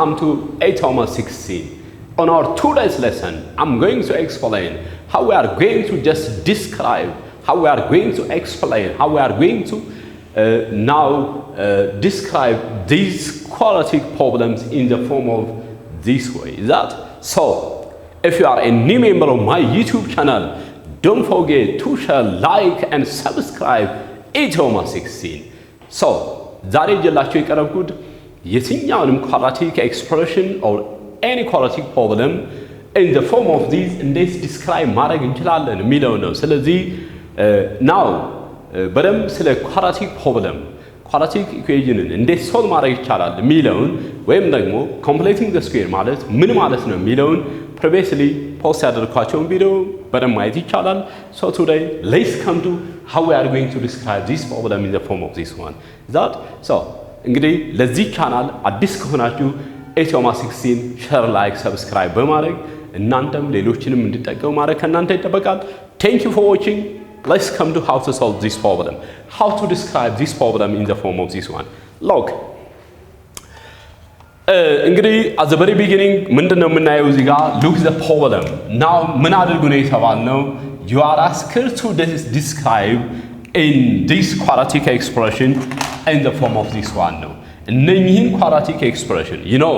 come to 8-16. On our today's lesson, I'm going to explain how we are going to just describe, how we are going to explain, how we are going to describe these quadratic problems in the form of this way. Is that so? If you are a new member of my YouTube channel, don't forget to share, like, and subscribe 8-16. So, ዛሬ ጀላችሁ የቀረብኩት የትኛውንም quadratic expression or any quadratic problem in the form of these እንዴት describe ማድረግ እንችላለን የሚለው ነው። ስለዚህ now በደንብ ስለ quadratic problem quadratic equation እንዴት solve ማድረግ ይቻላል የሚለውን ወይም ደግሞ completing the square ማለት ምን ማለት ነው የሚለውን previously post ያደረኳቸውን ቪዲዮ በደንብ ማየት ይቻላል። So today let's come to how we are going to describe this problem in the form of this one. That so እንግዲህ ለዚህ ቻናል አዲስ ከሆናችሁ 8-16 share, like, subscribe በማድረግ እናንተም ሌሎችንም እንድትጠቀሙ ማድረግ ከእናንተ ይጠበቃል። Thank you for watching. Let's come to how to solve this problem. How to describe this problem in the form of this one. Look. እንግዲህ at the very beginning ምንድነው የምናየው እዚህ ጋር look the problem. Now ምን አድርጉ ነው የተባልነው? You are asked to describe in this quadratic expression in the form of this one ነው። እነኚህን quadratic expression you know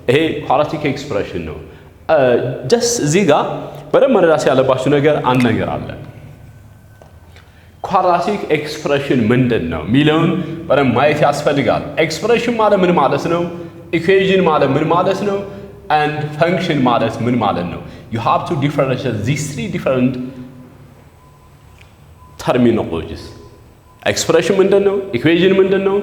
ይሄ quadratic expression ነው። just እዚህ ጋር በደንብ መረዳት ያለባችሁ ነገር አንድ ነገር አለ። quadratic expression ምንድን ነው የሚለውን በደንብ ማየት ያስፈልጋል። expression ማለት ምን ማለት ነው? equation ማለት ምን ማለት ነው? and function ማለት ምን ማለት ነው? You have to differentiate these three different terminologies. expression ምንድን ነው? equation ምንድን ነው?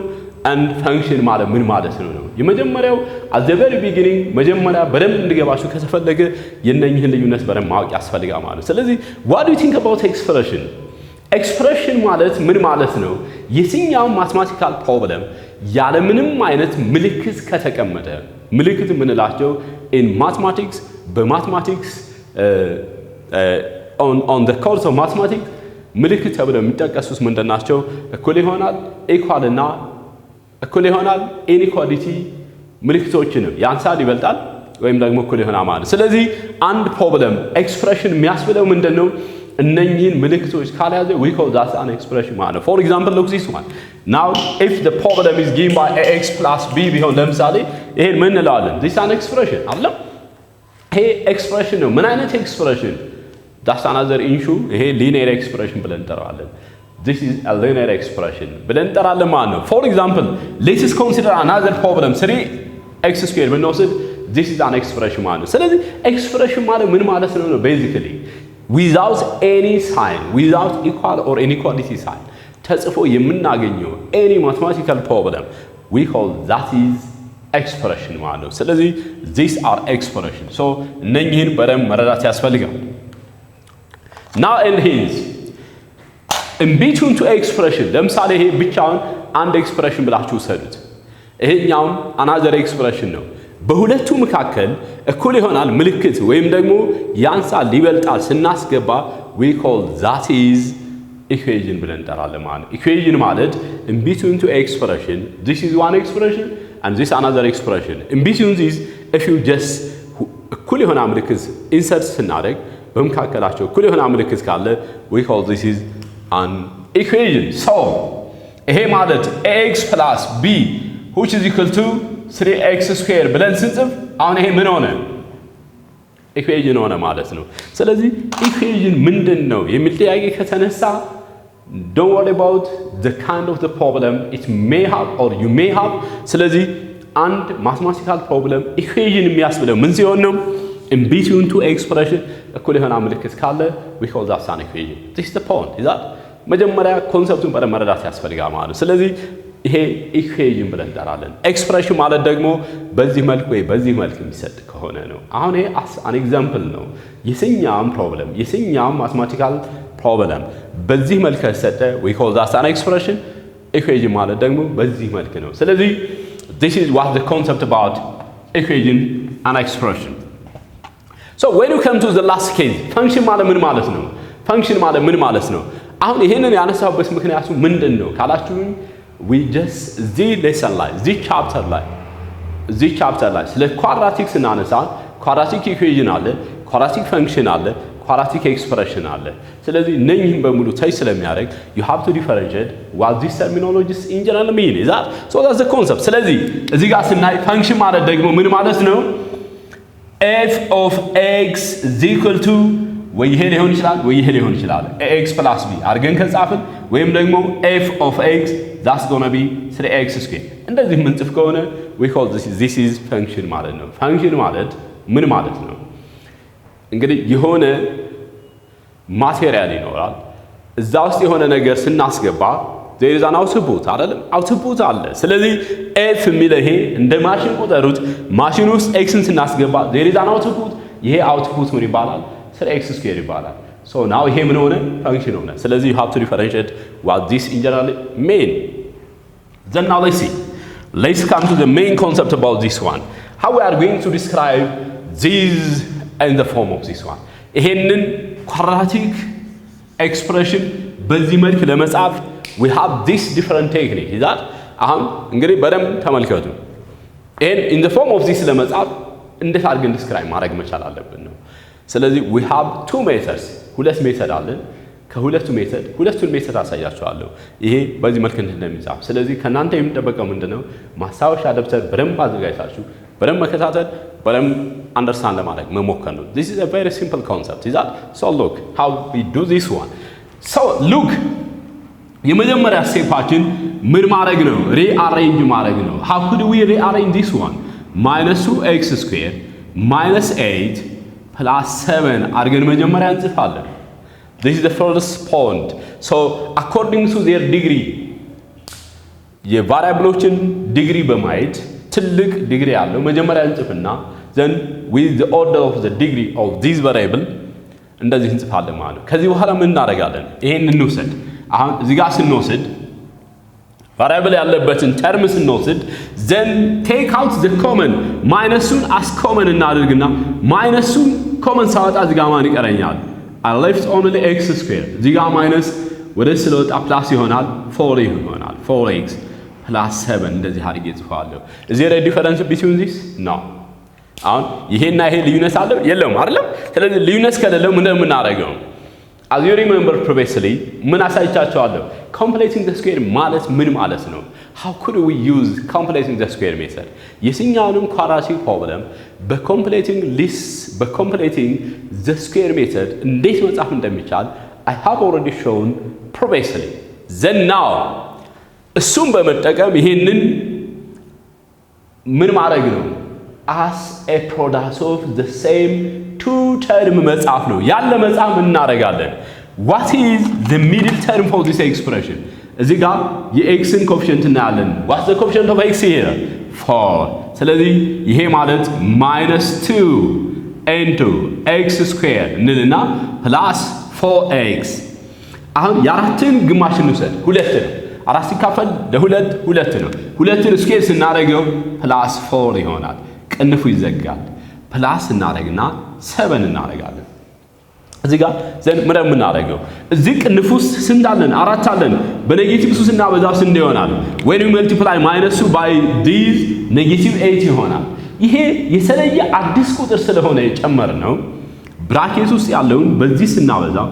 and function ማለት ምን ማለት ነው? የመጀመሪያው at the very beginning መጀመሪያ በደንብ እንድገባችሁ ከተፈለገ የነኝህን ልዩነት በደንብ ማወቅ ያስፈልጋል ማለት። ስለዚህ what do you think about expression? expression ማለት ምን ማለት ነው? የትኛው mathematical problem ያለምንም አይነት ምልክት ከተቀመጠ ምልክት ምንላቸው in mathematics በmathematics on the course of mathematics ምልክት ተብለው የሚጠቀሱት ምንድናቸው? እኩል ይሆናል፣ equal እና እኩል ይሆናል፣ inequality ምልክቶችንም ያንሳል፣ ይበልጣል ወይም ደግሞ እኩል ይሆናል ማለት። ስለዚህ አንድ problem expression የሚያስብለው ምንድነው? እነኚህን ምልክቶች ካልያዘ we call that an expression ማለት። for example look this one. Now if the problem is given by ax plus b ቢሆን ለምሳሌ ይሄን ምን እንላለን? this is an expression አይደል? ይሄ expression ነው። ምን አይነት expression? that's another issue. ይሄ linear expression ብለን እንጠራዋለን። this is a linear expression ብለን እንጠራለን ማለት ነው። for example let us consider another problem 3x² ብንወስድ this is an expression ማለት ነው። ስለዚህ expression ማለት ምን ማለት ነው? basically without any sign, without equal or inequality sign ተጽፎ የምናገኘው any mathematical problem we call that is expression ማለት ነው። ስለዚህ these are expression. so እነኚህን በደንብ መረዳት ያስፈልጋል። now and hence in between two expression ለምሳሌ ይሄ ብቻውን አንድ expression ብላችሁ ሰዱት። ይሄኛው another expression ነው። በሁለቱ መካከል እኩል ይሆናል ምልክት ወይም ደግሞ ያንሳል ይበልጣል ስናስገባ we call that is equation ብለን እንጠራለን ማለት። equation ማለት in between two expression this is one expression and this another expression in between this if you just እኩል ይሆናል ምልክት insert ስናደርግ በመካከላቸው እኩል ይሆናል ምልክት ካለ we call this is an equation. so ይሄ ማለት ax plus b which is equal to 3x² ብለን ስንጽፍ አሁን ይሄ ምን ሆነ? equation ሆነ ማለት ነው። ስለዚህ equation ምንድነው የሚል ጥያቄ ከተነሳ don't worry about the kind of the problem it may have or you may have. ስለዚህ አንድ mathematical problem equation የሚያስብለው ምን ሲሆን ነው? in between two expression እኩል የሆነ ምልክት ካለ we call that an equation. this is the point. is that መጀመሪያ ኮንሰፕቱን በደንብ መረዳት ያስፈልጋል ማለት ነው። ስለዚህ ይሄ ኢኩዌሽን ብለን እንጠራለን። ኤክስፕሬሽን ማለት ደግሞ በዚህ መልኩ ወይ በዚህ መልኩ የሚሰጥ ከሆነ ነው። አሁን ይሄ አን ኤግዛምፕል ነው። የትኛውም ፕሮብለም የትኛውም ማትማቲካል ፕሮብለም በዚህ መልኩ ከተሰጠ we call that an expression. ኢኩዌሽን ማለት ደግሞ በዚህ መልኩ ነው። ስለዚህ this is what the concept about equation and expression. so when you come to the last case function ማለት ምን ማለት ነው? function ማለት ምን ማለት ነው? አሁን ይሄንን ያነሳውበት ምክንያቱ ምንድነው ካላችሁኝ we just the lesson ላይ the chapter ላይ እዚህ ቻፕተር ላይ ስለ ኳድራቲክ ስናነሳ ኳድራቲክ ኢኩዌሽን አለ፣ ኳድራቲክ ፈንክሽን አለ፣ ኳድራቲክ ኤክስፕሬሽን አለ። ስለዚህ እነኚህን በሙሉ ተች ስለሚያደርግ you have to differentiate what these terminologies in general mean. is that so that's the concept. ስለዚህ እዚህ ጋር ስናይ ፈንክሽን ማለት ደግሞ ምን ማለት ነው? f of x is equal to ወይ ይሄ ሊሆን ይችላል ወይ ይሄ ሊሆን ይችላል x plus b አድርገን ከጻፍን ወይም ደግሞ f of x that's going to be 3x squared እንደዚህ ምንጽፍ ከሆነ we call this is function ማለት ነው። ፈንክሽን ማለት ምን ማለት ነው? እንግዲህ የሆነ ማቴሪያል ይኖራል እዛ ውስጥ የሆነ ነገር ስናስገባ there is an output አይደለም? output አለ። ስለዚህ f የሚለው ይሄ እንደ ማሽን ቁጠሩት። ማሽን ውስጥ xን ስናስገባ there is an output። ይሄ output ምን ይባላል? 3x squared ይባላል። so now ይሄ ምን ሆነ? function ሆነ። ስለዚህ you have to differentiate what this in general mean. then now let's come to the main concept about this one. how we are going to describe this in the form of this one. ይሄንን quadratic expression በዚህ መልክ ለመጻፍ we have this different technique. is that አሁን እንግዲህ በደንብ ተመልከቱ። ይሄን in the form of this ለመጻፍ እንዴት አድርገን describe ማድረግ መቻል አለብን ነው። ስለዚህ we have two methods ሁለት ሜተድ አለን። ከሁለቱ ሜተድ ሁለቱን ሜተድ አሳያችኋለሁ ይሄ በዚህ መልክ እንደሚጻፍ። ስለዚህ ከናንተ የሚጠበቀው ምንድነው? ማስታወሻ ደብተር በደንብ አዘጋጅታችሁ በደንብ መከታተል በደንብ understand ለማድረግ መሞከር ነው። this is a very simple concept. is that so look how we do this one. so look የመጀመሪያ ስቴፓችን ምን ማድረግ ነው? rearrange ማድረግ ነው። how could we rearrange this one? minus 2x squared minus 8 plus 7 አድርገን መጀመሪያ እንጽፋለን። this is the first point. so according to their degree የቫሪያብሎችን ዲግሪ በማየት ትልቅ ዲግሪ ያለው መጀመሪያ እንጽፍና then with the order of the degree of this variable እንደዚህ እንጽፋለን ማለት ነው። ከዚህ በኋላ ምን እናደርጋለን? ይሄን እንውሰድ። አሁን እዚህ ጋር ስንወስድ ቫሪያብል ያለበትን ተርም ስንወስድ then take out the common ማይነሱን as common እናድርግና ማይነሱን common ሳወጣ እዚህ ጋር ማን ይቀረኛል? I left only x squared እዚህ ጋር ማይነስ ወደ ስለወጣ ፕላስ ይሆናል 4 ይሆናል 4x plus 7 እንደዚህ አድርጌ ጽፋለሁ። is there a difference between this? no. አሁን ይሄና ይሄ ልዩነት አለው የለውም አይደለም? ስለዚህ ልዩነት ከሌለው ምን እንደምናደርገው as you remember previously ምን አሳይቻችኋለሁ? completing the square ማለት ምን ማለት ነው? how could we use completing the square method? የትኛውንም quadratic problem በcompleting the square method እንዴት መጻፍ እንደሚቻል I have already shown previously. then now እሱም በመጠቀም ይሄንን ምን ማድረግ ነው? as a product of the same two term መጻፍ ነው። ያለ መጻፍ እናደርጋለን። what is the middle term for this expression? እዚህ ጋር የኤክስን ኮኤፊሺየንት እናያለን። what's the coefficient of x here? 4. ስለዚህ ይሄ ማለት -2 into x squared እንልና plus 4x አሁን የአራትን ግማሽ እንውሰድ። ሁለት ነው። አራት ሲካፈል ለሁለት ሁለት ነው። ሁለትን ስኬር ስናደርገው ፕላስ 4 ይሆናል። ቅንፉ ይዘጋል። ፕላስ እናደርግና 7 እናደርጋለን። እዚህ ጋር ዘን ምን እናደርገው? እዚህ ቅንፉ ውስጥ ስንት አለን? አራት አለን። በኔጌቲቭ ሱ ስናበዛው ስንት ይሆናል? when we multiply minus 2 by this -8 ይሆናል። ይሄ የተለየ አዲስ ቁጥር ስለሆነ የጨመርነው ብራኬት ውስጥ ያለውን በዚህ ስናበዛው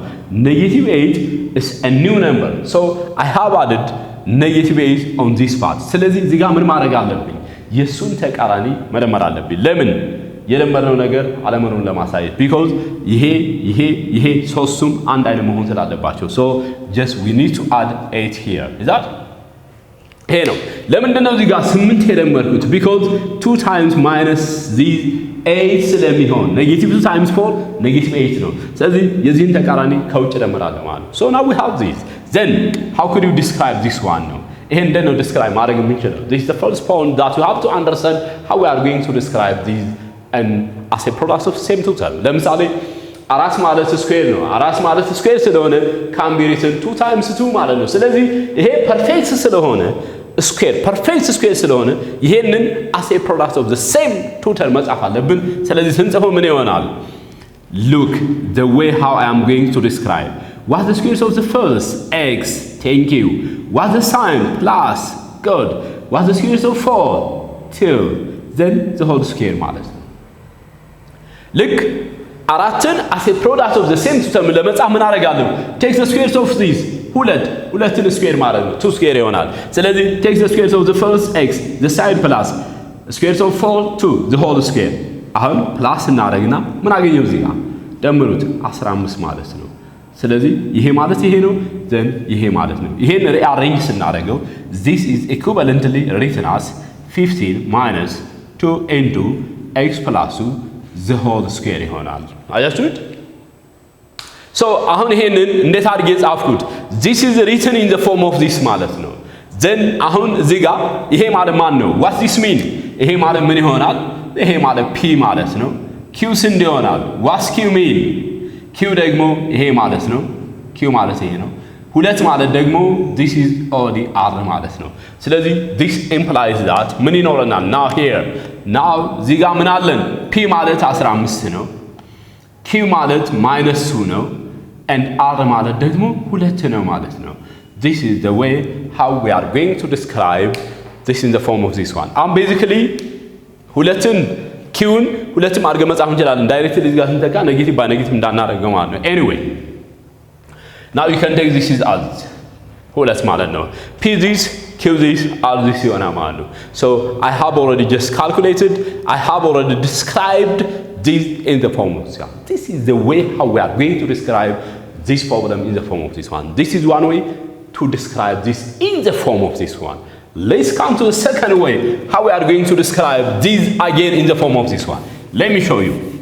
-8 is a new number. so I have added -8 on this part. ስለዚህ እዚህ ጋር ምን ማድረግ አለብኝ? የሱን ተቃራኒ መደመር አለብኝ። ለምን? የደመርነው ነገር አለመኖሩን ለማሳየት because ይሄ ሶስቱም አንድ አይነት መሆን ስላለባቸው so just we need to add 8 here. is that ይሄ ነው። ለምንድን ነው እዚህ ጋር 8 የደመርኩት? because 2 times minus these 8 ስለሚሆን -2 times 4 -8 ነው። ስለዚህ የዚህን ተቃራኒ ከውጭ ደምራለሁ ማለት ነው። so now we have this. then how could you describe this one ነው? ይሄን እንደው describe ማድረግ የምንችለው this is the first point that you have to understand how we are going to describe these and as a product of same two term. ለምሳሌ አራት ማለት ስኩዌር ነው። አራት ማለት ስኩዌር ስለሆነ can be written 2 times 2 ማለት ነው። ስለዚህ ይሄ ፐርፌክት ስለሆነ ስኩዌር ፐርፌክት ስኩዌር ስለሆነ ይሄንን as a product of the same two term መጻፍ አለብን። ስለዚህ ስንጽፈው ምን ይሆናል? look the way how I am going to describe. what's the square of the first? x. thank you. what's the sign? plus. good. what's the square of 4? 2. then the whole square ማለት ነው። ልክ አራትን as a product of the same term ለመጻፍ ምን አደርጋለሁ? take the squares of these ሁለትን ስኩዌር ማለት ነው 2 ስኩዌር ይሆናል። ስለዚህ take the squares of the first x the side plus squares of 4 2 the whole square አሁን ፕላስ እናደርግና ምን አገኘው እዚህ ጋር ደምሩት 15 ማለት ነው። ስለዚህ ይሄ ማለት ይሄ ነው then ይሄ ማለት ነው። ይሄን ሪአሬንጅ ስናደርገው this is equivalently written as 15 minus 2 into x plus the whole square ይሆናል። አያችሁት? so አሁን ይሄንን እንዴት አድርጌ ጻፍኩት? this is written in the form of this ማለት ነው። then አሁን እዚህ ጋር ይሄ ማለት ማን ነው? what this mean? ይሄ ማለት ምን ይሆናል? ይሄ ማለት p ማለት ነው። q ስንት ይሆናል? what q mean? q ደግሞ ይሄ ማለት ነው። q ማለት ይሄ ነው። ሁለት ማለት ደግሞ this is already r ማለት ነው። ስለዚህ this implies that ምን ይኖረናል? now here now እዚህ ጋር ምን አለን? p ማለት 15 ነው። q ማለት -2 ነው and r ማለት ደግሞ 2 ነው ማለት ነው። this is the way how we are going to describe this in the form of this one. basically ሁለትን q-ን ሁለትም አድርገን መጻፍ እንችላለን። ዳይሬክትሊ እዚህ ጋር ስንተካ ኔጌቲቭ ባይ ኔጌቲቭ እንዳናደርገው ማለት ነው። anyway now you can take this is as ሁለት ማለት ነው። p this q this r this ይሆናል ማለት ነው። so I have already just calculated, I have already described this in the form of this one. This is the way how we are going to describe this problem in the form of this one. This is one way to describe this in the form of this one. Let's come to the second way how we are going to describe this again in the form of this one. Let me show you.